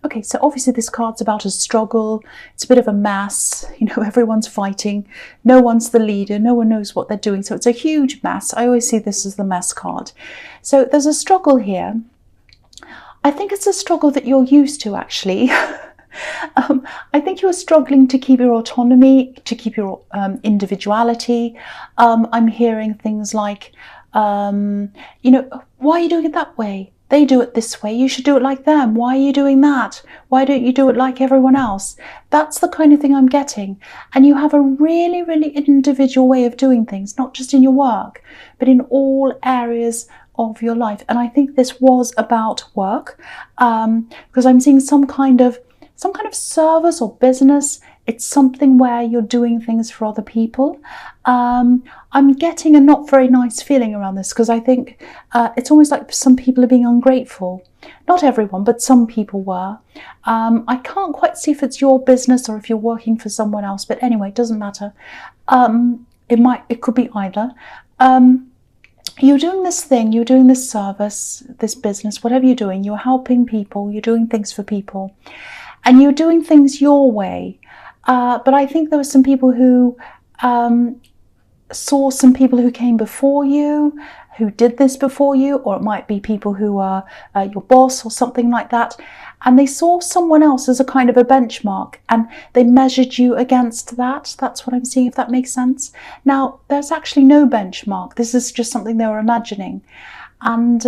Okay, so obviously this card's about a struggle. It's a bit of a mess. Everyone's fighting. No one's the leader. No one knows what they're doing. So it's a huge mess. I always see this as the mess card. So there's a struggle here. I think it's a struggle that you're used to, actually. I think you're struggling to keep your autonomy, to keep your individuality. I'm hearing things like, why are you doing it that way? They do it this way. You should do it like them. Why are you doing that? Why don't you do it like everyone else? That's the kind of thing I'm getting. And you have a really, really individual way of doing things, not just in your work, but in all areas of your life. And I think this was about work, because I'm seeing some kind of service or business. It's something where you're doing things for other people. I'm getting a not very nice feeling around this, because I think it's almost like some people are being ungrateful. Not everyone, but some people were. I can't quite see if it's your business or if you're working for someone else, but anyway, it doesn't matter. It could be either. You're doing this thing, you're doing this service, this business, whatever you're doing, you're helping people, you're doing things for people, and you're doing things your way. But I think there were some people who saw some people who came before you, who did this before you, or it might be people who are your boss or something like that, and they saw someone else as a kind of a benchmark, and they measured you against that. That's what I'm seeing, if that makes sense. Now, there's actually no benchmark. This is just something they were imagining. And,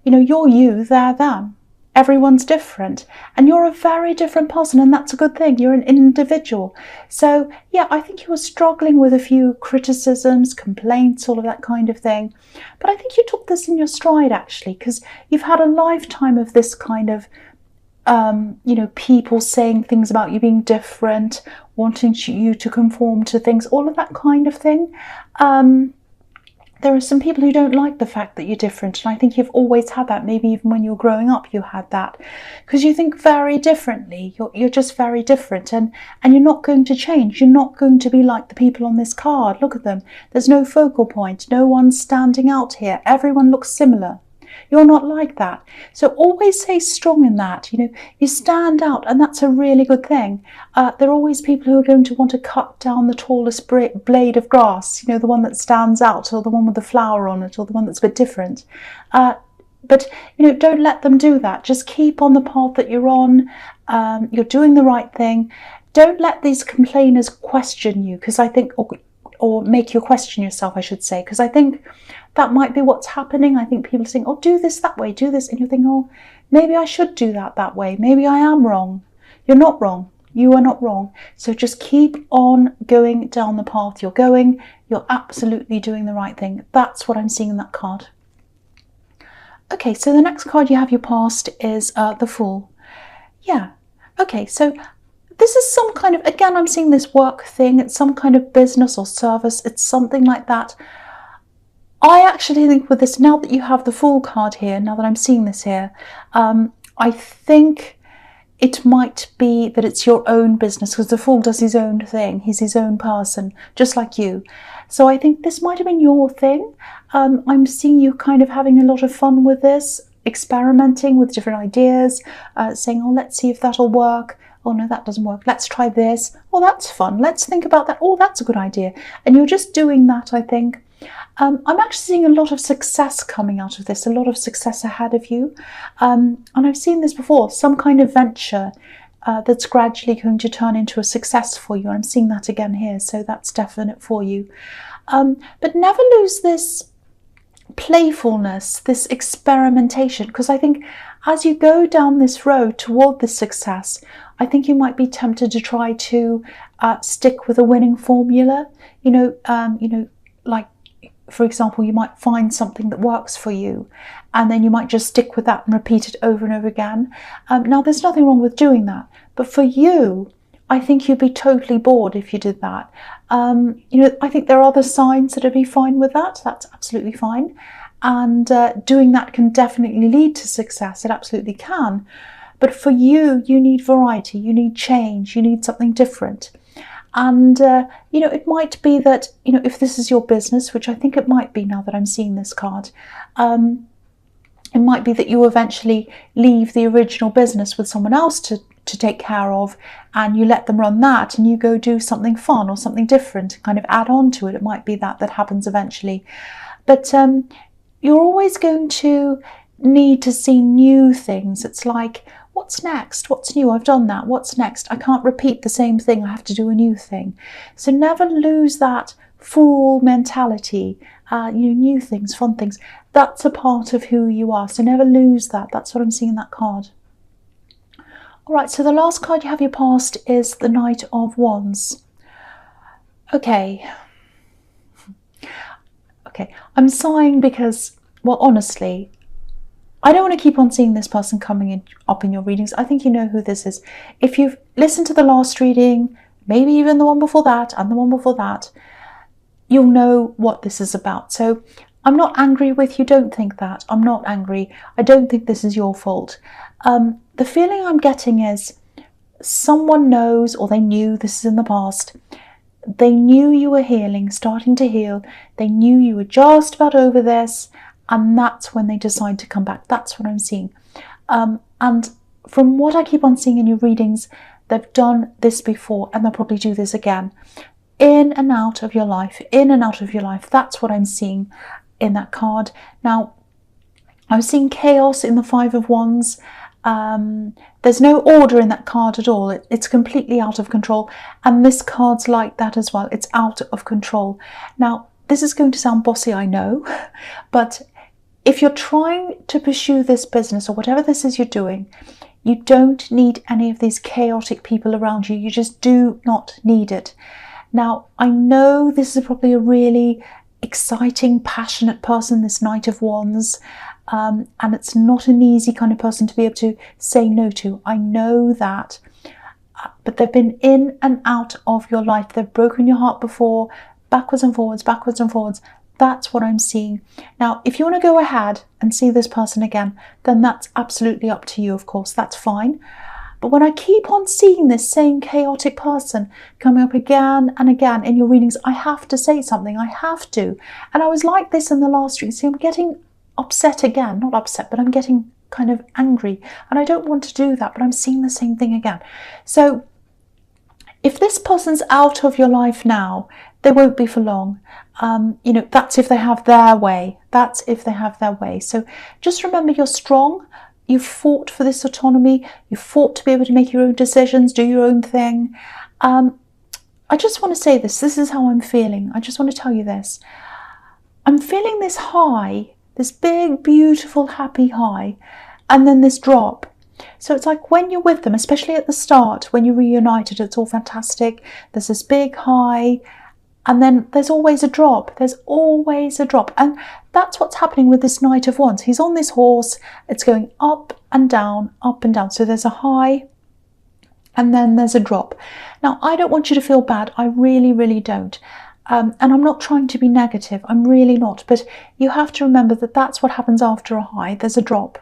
you're you, they're them. Everyone's different, and you're a very different person, and that's a good thing. You're an individual. So yeah, I think you were struggling with a few criticisms, complaints, all of that kind of thing. But I think you took this in your stride, actually, because you've had a lifetime of this kind of, people saying things about you being different, wanting you to conform to things, all of that kind of thing. There are some people who don't like the fact that you're different, and I think you've always had that. Maybe even when you were growing up you had that, because you think very differently. You're just very different, and you're not going to change. You're not going to be like the people on this card. Look at them. There's no focal point. No one's standing out here. Everyone looks similar. You're not like that. So always stay strong in that. You stand out, and that's a really good thing. There are always people who are going to want to cut down the tallest blade of grass, the one that stands out, or the one with the flower on it, or the one that's a bit different. But don't let them do that. Just keep on the path that you're on. You're doing the right thing. Don't let these complainers question you, because I think, or make you question yourself, I should say, because I think that might be what's happening. I think people are saying, oh, do this that way, do this. And you're thinking, oh, maybe I should do that way. Maybe I am wrong. You're not wrong. You are not wrong. So just keep on going down the path you're going. You're absolutely doing the right thing. That's what I'm seeing in that card. Okay, so the next card you have your past is the Fool. Yeah. Okay, so this is some kind of, again, I'm seeing this work thing. It's some kind of business or service. It's something like that. I actually think with this, now that you have the Fool card here, now that I'm seeing this here, I think it might be that it's your own business, because the Fool does his own thing. He's his own person, just like you. So I think this might have been your thing. I'm seeing you kind of having a lot of fun with this, experimenting with different ideas, saying, oh, let's see if that'll work. Oh, no, that doesn't work. Let's try this. Oh, that's fun. Let's think about that. Oh, that's a good idea. And you're just doing that, I think. I'm actually seeing a lot of success coming out of this, a lot of success ahead of you. And I've seen this before, some kind of venture that's gradually going to turn into a success for you. I'm seeing that again here, so that's definite for you. But never lose this playfulness, this experimentation, because I think as you go down this road toward this success, I think you might be tempted to try to stick with a winning formula. Like, for example, you might find something that works for you, and then you might just stick with that and repeat it over and over again. Now, there's nothing wrong with doing that, but for you, I think you'd be totally bored if you did that. I think there are other signs that would be fine with that. That's absolutely fine. And doing that can definitely lead to success. It absolutely can. But for you, you need variety, you need change, you need something different. And, it might be that, if this is your business, which I think it might be now that I'm seeing this card, It might be that you eventually leave the original business with someone else to take care of, and you let them run that and you go do something fun or something different, kind of add on to it. It might be that happens eventually. But you're always going to need to see new things. It's like, what's next? What's new? I've done that. What's next? I can't repeat the same thing. I have to do a new thing. So never lose that fool mentality. New things, fun things. That's a part of who you are. So never lose that. That's what I'm seeing in that card. All right, so the last card you have your past is the Knight of Wands. Okay, I'm sighing because, well, honestly, I don't want to keep on seeing this person coming up in your readings. I think you know who this is. If you've listened to the last reading, maybe even the one before that and the one before that, you'll know what this is about. So I'm not angry with you. Don't think that. I'm not angry. I don't think this is your fault. The feeling I'm getting is someone knows, or they knew, this is in the past, they knew you were healing, starting to heal. They knew you were just about over this, and that's when they decide to come back. That's what I'm seeing. And from what I keep on seeing in your readings, they've done this before and they'll probably do this again. In and out of your life, in and out of your life. That's what I'm seeing in that card. Now, I'm seeing chaos in the Five of Wands. There's no order in that card at all. It's completely out of control, and this card's like that as well. It's out of control. Now, this is going to sound bossy, I know, but if you're trying to pursue this business or whatever this is you're doing, you don't need any of these chaotic people around you. You just do not need it. Now, I know this is probably a really exciting, passionate person, this Knight of Wands, and it's not an easy kind of person to be able to say no to. I know that, but they've been in and out of your life. They've broken your heart before, backwards and forwards, backwards and forwards. That's what I'm seeing. Now, if you want to go ahead and see this person again, then that's absolutely up to you, of course. That's fine. But when I keep on seeing this same chaotic person coming up again and again in your readings, I have to say something. I have to. And I was like this in the last reading. See, I'm getting upset again. Not upset, but I'm getting kind of angry. And I don't want to do that, but I'm seeing the same thing again. So if this person's out of your life now, they won't be for long. That's if they have their way. That's if they have their way. So just remember, you're strong. You've fought for this autonomy. You've fought to be able to make your own decisions, do your own thing. I just want to say this. This is how I'm feeling. I just want to tell you this. I'm feeling this high, this big, beautiful, happy high, and then this drop. So it's like when you're with them, especially at the start, when you're reunited, it's all fantastic. There's this big high, and then there's always a drop. There's always a drop. And that's what's happening with this Knight of Wands. He's on this horse. It's going up and down, up and down. So there's a high, and then there's a drop. Now, I don't want you to feel bad. I really, really don't. And I'm not trying to be negative. I'm really not. But you have to remember that that's what happens after a high. There's a drop.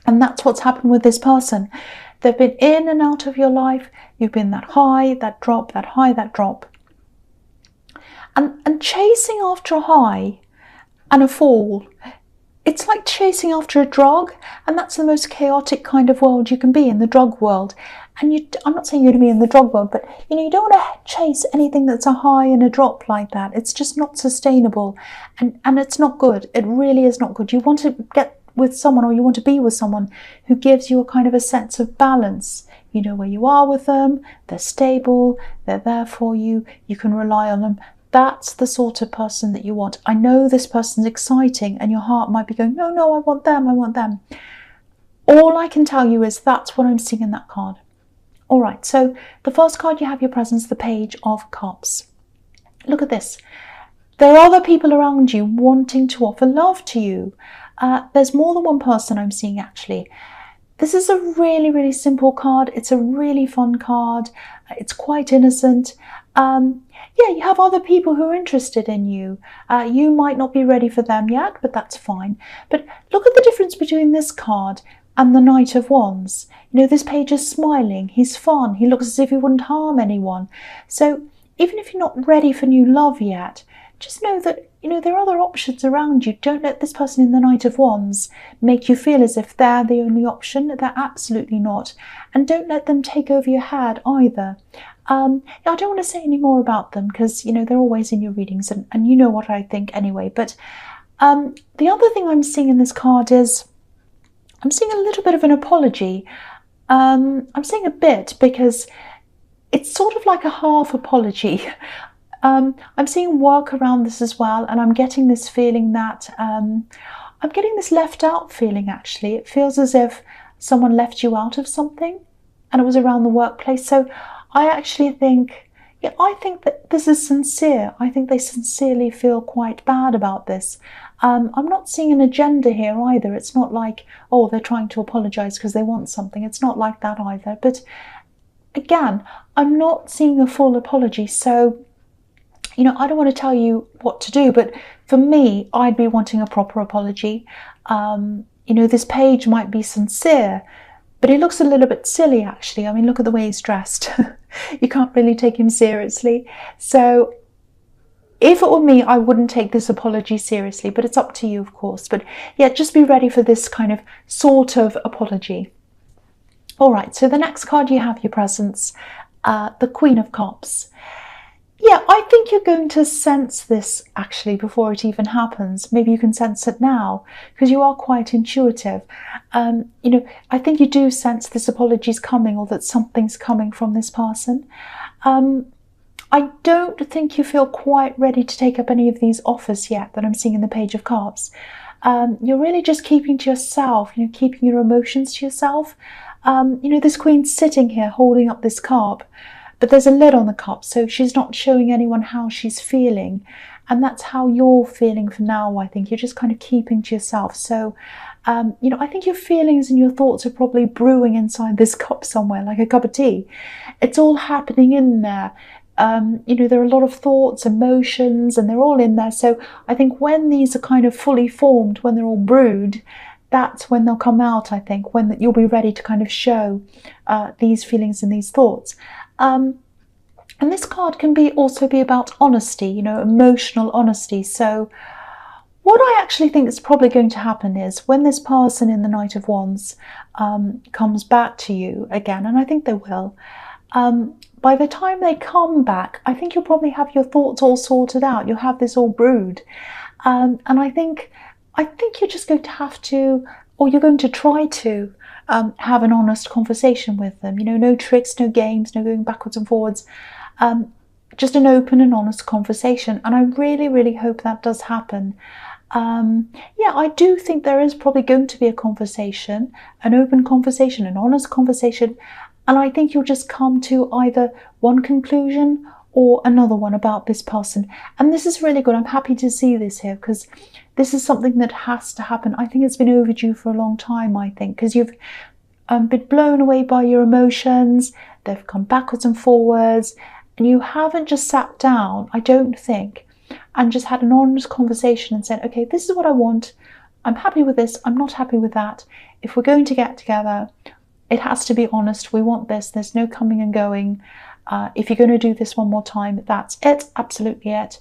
And that's what's happened with this person. They've been in and out of your life. You've been that high, that drop, that high, that drop. And chasing after a high and a fall, it's like chasing after a drug. And that's the most chaotic kind of world you can be in, the drug world. And I'm not saying you're going to be in the drug world, but you don't want to chase anything that's a high and a drop like that. It's just not sustainable, and it's not good. It really is not good. You want to get with someone, or you want to be with someone who gives you a kind of a sense of balance. You know where you are with them, they're stable, they're there for you, you can rely on them. That's the sort of person that you want. I know this person's exciting and your heart might be going, no, I want them, I want them. All I can tell you is that's what I'm seeing in that card. All right, so the first card you have your presence, the Page of Cups. Look at this. There are other people around you wanting to offer love to you. There's more than one person I'm seeing, actually. This is a really, really simple card. It's a really fun card. It's quite innocent. Yeah, you have other people who are interested in you. You might not be ready for them yet, but that's fine. But look at the difference between this card and the Knight of Wands. This page is smiling. He's fun. He looks as if he wouldn't harm anyone. So even if you're not ready for new love yet, just know that, there are other options around you. Don't let this person in the Knight of Wands make you feel as if they're the only option. They're absolutely not. And don't let them take over your head either. I don't want to say any more about them because, they're always in your readings and you know what I think anyway. But the other thing I'm seeing in this card is I'm seeing a little bit of an apology. I'm seeing a bit because it's sort of like a half apology. I'm seeing work around this as well, and I'm getting this feeling that I'm getting this left out feeling actually. It feels as if someone left you out of something and it was around the workplace. So I actually think, I think that this is sincere. I think they sincerely feel quite bad about this. I'm not seeing an agenda here either. It's not like, oh, they're trying to apologize because they want something. It's not like that either. But again, I'm not seeing a full apology. So, I don't want to tell you what to do, but for me, I'd be wanting a proper apology. This page might be sincere, but he looks a little bit silly, actually. I mean, look at the way he's dressed. You can't really take him seriously. So if it were me, I wouldn't take this apology seriously, but it's up to you, of course. But yeah, just be ready for this kind of sort of apology. All right, so the next card you have, your presence, the Queen of Cups. Yeah, I think you're going to sense this actually before it even happens. Maybe you can sense it now because you are quite intuitive. I think you do sense this apology's coming or that something's coming from this person. I don't think you feel quite ready to take up any of these offers yet that I'm seeing in the Page of Cups. You're really just keeping to yourself, keeping your emotions to yourself. This Queen's sitting here holding up this cup, but there's a lid on the cup, so she's not showing anyone how she's feeling. And that's how you're feeling for now, I think. You're just kind of keeping to yourself. So, I think your feelings and your thoughts are probably brewing inside this cup somewhere, like a cup of tea. It's all happening in there. There are a lot of thoughts, emotions, and they're all in there. So I think when these are kind of fully formed, when they're all brewed, that's when they'll come out, I think, when you'll be ready to kind of show these feelings and these thoughts. And this card can also be about honesty, emotional honesty. So what I actually think is probably going to happen is when this person in the Knight of Wands comes back to you again, and I think they will, by the time they come back, I think you'll probably have your thoughts all sorted out. You'll have this all brewed. And I think you're just going to have to, or you're going to try to, have an honest conversation with them. No tricks, no games, no going backwards and forwards. Just an open and honest conversation. And I really, really hope that does happen. I do think there is probably going to be a conversation, an open conversation, an honest conversation. And I think you'll just come to either one conclusion or another one about this person. And this is really good. I'm happy to see this here because this is something that has to happen. I think it's been overdue for a long time, I think, because you've been blown away by your emotions. They've come backwards and forwards. And you haven't just sat down, I don't think, and just had an honest conversation and said, okay, this is what I want. I'm happy with this. I'm not happy with that. If we're going to get together, it has to be honest. We want this. There's no coming and going. If you're going to do this one more time, that's it. Absolutely it.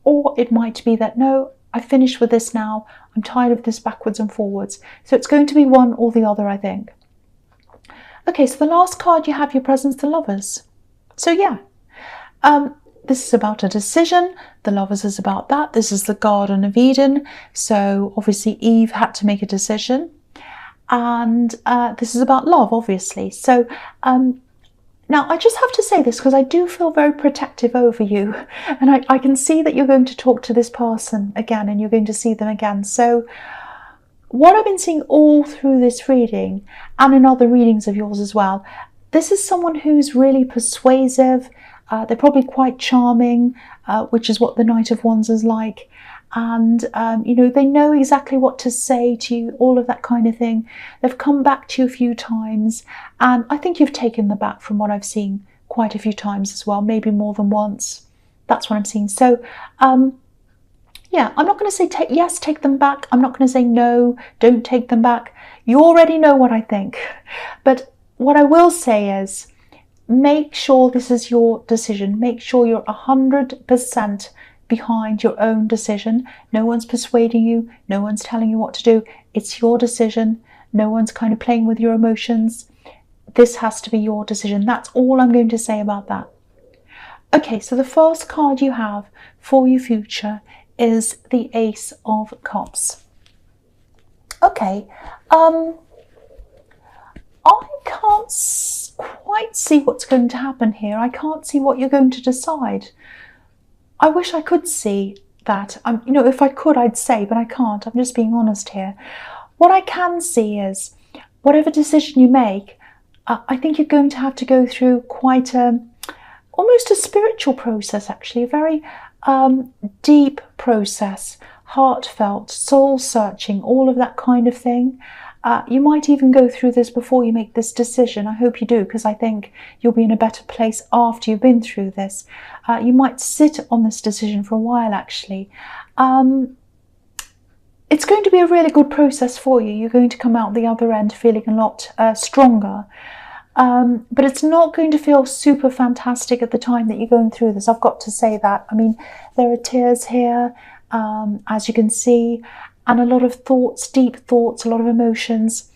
Or it might be that, no, I've finished with this now. I'm tired of this backwards and forwards. So it's going to be one or the other, I think. Okay, so the last card you have, your presence, the Lovers. So yeah, this is about a decision. The Lovers is about that. This is the Garden of Eden. So obviously Eve had to make a decision. And this is about love, obviously. So now I just have to say this because I do feel very protective over you. And I can see that you're going to talk to this person again and you're going to see them again. So what I've been seeing all through this reading and in other readings of yours as well, this is someone who's really persuasive. They're probably quite charming, which is what the Knight of Wands is like. And, they know exactly what to say to you, all of that kind of thing. They've come back to you a few times. And I think you've taken them back from what I've seen quite a few times as well, maybe more than once. That's what I'm seeing. So, yeah, I'm not going to say yes, take them back. I'm not going to say no, don't take them back. You already know what I think. But what I will say is, make sure this is your decision. Make sure you're 100% behind your own decision. No one's persuading you. No one's telling you what to do. It's your decision. No one's kind of playing with your emotions. This has to be your decision. That's all I'm going to say about that. Okay, so the first card you have for your future is the Ace of Cups. Okay, I can't quite see what's going to happen here. I can't see what you're going to decide. I wish I could see that. You know, if I could, I'd say, but I can't. I'm just being honest here. What I can see is whatever decision you make, I think you're going to have to go through quite almost a spiritual process, actually, a very deep process, heartfelt, soul-searching, all of that kind of thing. You might even go through this before you make this decision. I hope you do, because I think you'll be in a better place after you've been through this. You might sit on this decision for a while, actually. It's going to be a really good process for you. You're going to come out the other end feeling a lot stronger. But it's not going to feel super fantastic at the time that you're going through this. I've got to say that. I mean, there are tears here, as you can see, and a lot of thoughts, deep thoughts, a lot of emotions.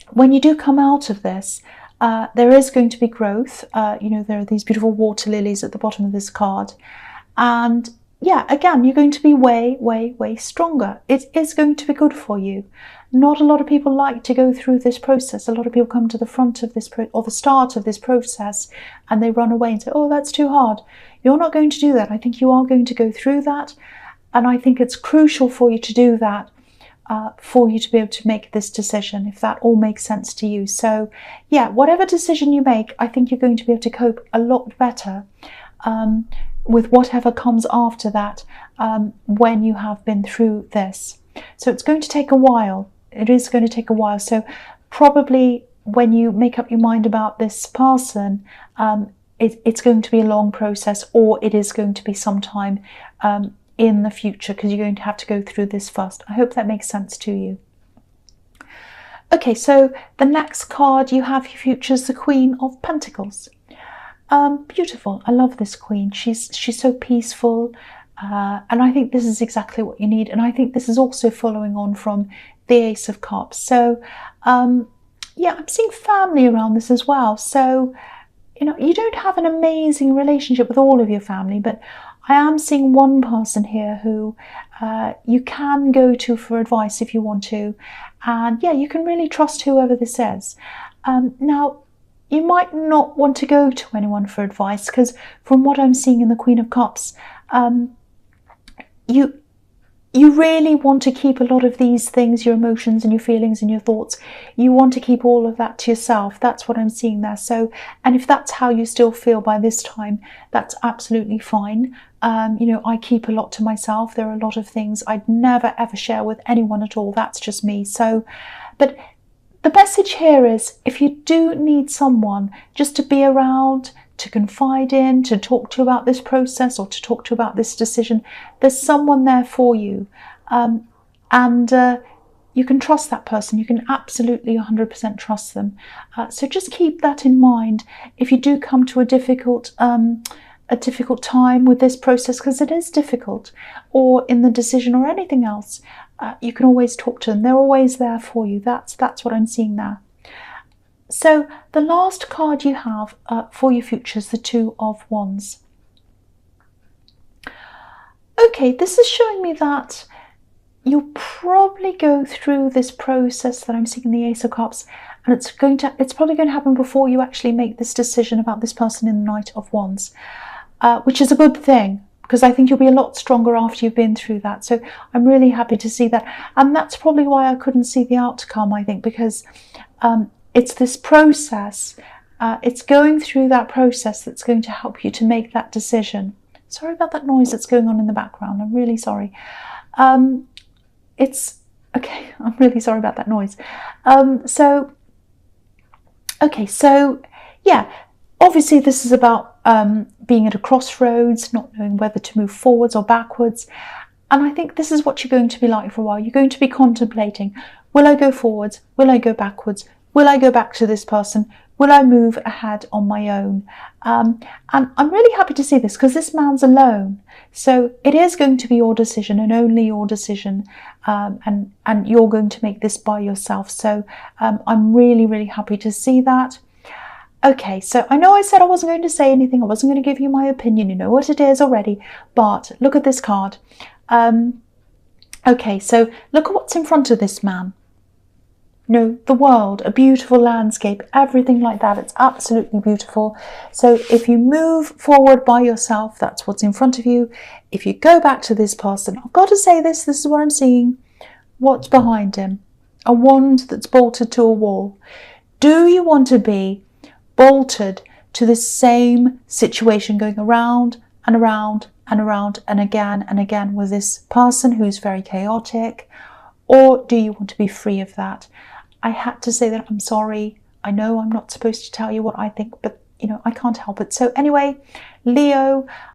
When you do come out of this, there is going to be growth. You know, there are these beautiful water lilies at the bottom of this card. And yeah, again, you're going to be way, way, way stronger. It is going to be good for you. Not a lot of people like to go through this process. A lot of people come to the front of this or the start of this process and they run away and say, oh, that's too hard. You're not going to do that. I think you are going to go through that. And I think it's crucial for you to do that, for you to be able to make this decision, if that all makes sense to you. So yeah, whatever decision you make, I think you're going to be able to cope a lot better with whatever comes after that when you have been through this. So it's going to take a while. It is going to take a while. So probably when you make up your mind about this person, it's going to be a long process, or it is going to be sometime in the future, because you're going to have to go through this first. I hope that makes sense to you. Okay, so the next card you have your future is the Queen of Pentacles. Beautiful. I love this queen. She's so peaceful, and I think this is exactly what you need. And I think this is also following on from the Ace of Cups. So yeah, I'm seeing family around this as well. So you know, you don't have an amazing relationship with all of your family, but I am seeing one person here who you can go to for advice if you want to. And yeah, you can really trust whoever this is. Now, you might not want to go to anyone for advice, because from what I'm seeing in the Queen of Cups, you really want to keep a lot of these things, your emotions and your feelings and your thoughts, you want to keep all of that to yourself. That's what I'm seeing there. So, and if that's how you still feel by this time, that's absolutely fine. You know, I keep a lot to myself. There are a lot of things I'd never ever share with anyone at all. That's just me. So, but the message here is, if you do need someone just to be around, to confide in, to talk to about this process, or to talk to about this decision, there's someone there for you. And you can trust that person. You can absolutely 100% trust them. So just keep that in mind if you do come to a difficult time with this process, because it is difficult, or in the decision or anything else. You can always talk to them. They're always there for you. That's what I'm seeing there. So the last card you have for your future is the Two of Wands. Okay, this is showing me that you'll probably go through this process that I'm seeing in the Ace of Cups, and it's probably going to happen before you actually make this decision about this person in the Knight of Wands, which is a good thing, because I think you'll be a lot stronger after you've been through that. So I'm really happy to see that. And that's probably why I couldn't see the outcome, I think, because it's this process. It's going through that process that's going to help you to make that decision. Sorry about that noise that's going on in the background. I'm really sorry. It's okay. I'm really sorry about that noise. Okay, so yeah, obviously this is about being at a crossroads, not knowing whether to move forwards or backwards. And I think this is what you're going to be like for a while. You're going to be contemplating, will I go forwards? Will I go backwards? Will I go back to this person? Will I move ahead on my own? And I'm really happy to see this because this man's alone. So it is going to be your decision and only your decision. And you're going to make this by yourself. So I'm really, really happy to see that. Okay, so I know I said I wasn't going to say anything. I wasn't going to give you my opinion. You know what it is already. But look at this card. Okay, so look at what's in front of this man. The world, a beautiful landscape, everything like that. It's absolutely beautiful. So if you move forward by yourself, that's what's in front of you. If you go back to this person, I've got to say this is what I'm seeing. What's behind him? A wand that's bolted to a wall. Do you want to be bolted to the same situation, going around and around and around and again with this person who's very chaotic? Or do you want to be free of that? I had to say that. I'm sorry. I know I'm not supposed to tell you what I think, but I can't help it. So anyway, Leo,